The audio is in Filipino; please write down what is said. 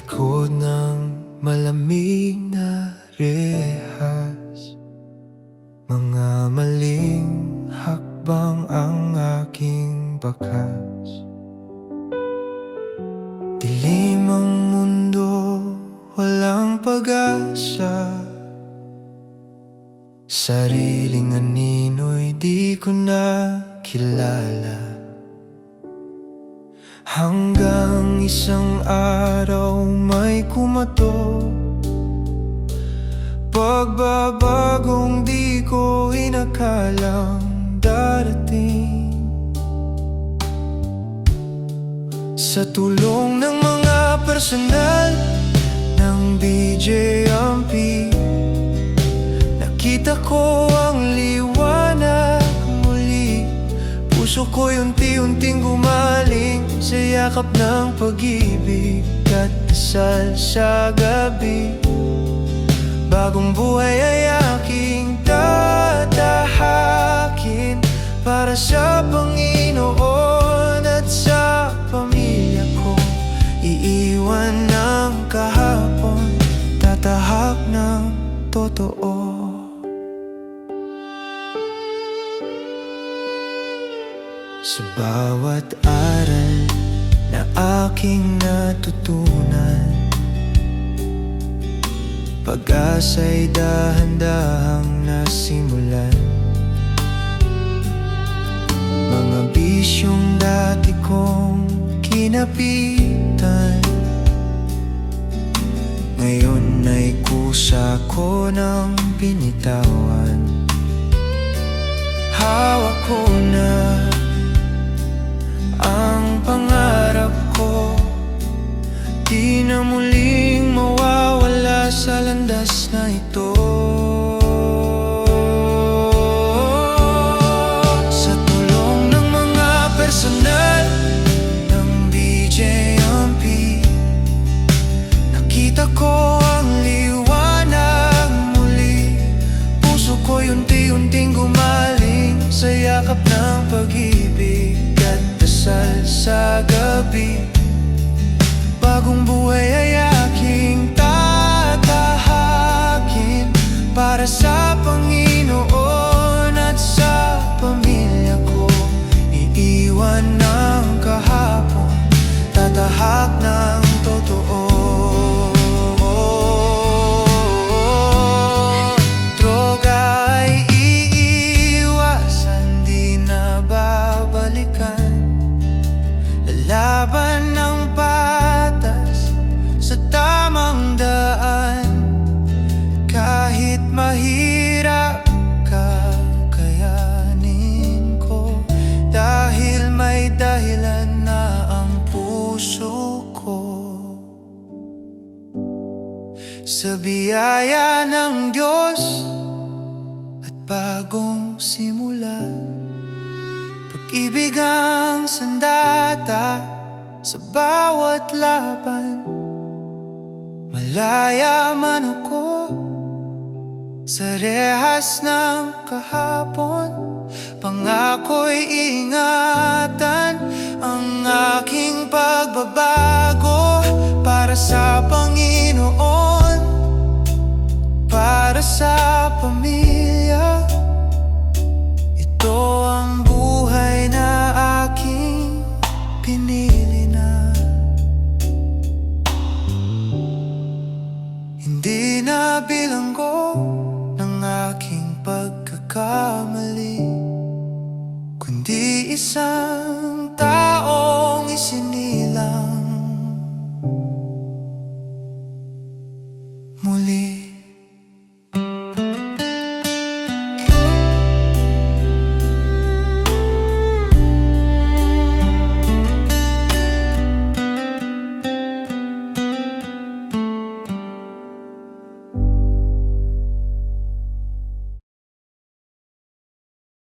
likod ng malamig na rehas, mga maling hakbang ang aking bakas. Dilim ang mundo, walang pag-asa. Sariling anino'y di ko na kilala. Hanggang isang araw may kumato, pagbabagong di ko inakalang darating. Sa tulong ng mga personal ng BJMP, nakita ko ang liwanag muli. Puso ko'y unti-unting gumaling sa yakap ng pag-ibig at dasal sa gabi. Bagong buhay ay aking tatahakin para sa Panginoon at sa pamilya ko. Iiwan ng kahapon, tatahak ng totoo. Sa bawat aral na aking natutunan, pag-asa'y dahan-dahang nasimulan. Mga bisyong dati kong kinapitan, ngayon ay kusa ko ng binitawan. Hawak ko na ang pangarap ko, di na muling mawawala sa landas na ito. Sa tulong ng mga personal ng BJMP, nakita ko ang liwanag muli. Puso ko'y unti-unting gumaling sa yakap ng pag-ibig at dasal sa gabi. Bagong buhay ay aking tatahakin para sa Panginoon at sa pamilya ko. Iiwan ng kahapon, tatahak ng totoo. Droga ay iiwasan, di na babalikan. Lalaban ng patas sa tamang daan. Kahit mahirap, kakayanin ko, dahil may dahilan na ang puso ko. Sa biyaya ng Diyos at bagong simula, pag-ibig ang sandata sa bawat laban. Malaya man ako sa rehas ng kahapon, pangako'y ingatan ang aking pagbabago para sa Panginoon, para sa pamilya. Ito ang buhay na aking pinili na. Hindi na bilanggo ng aking pagkakamali, kundi isang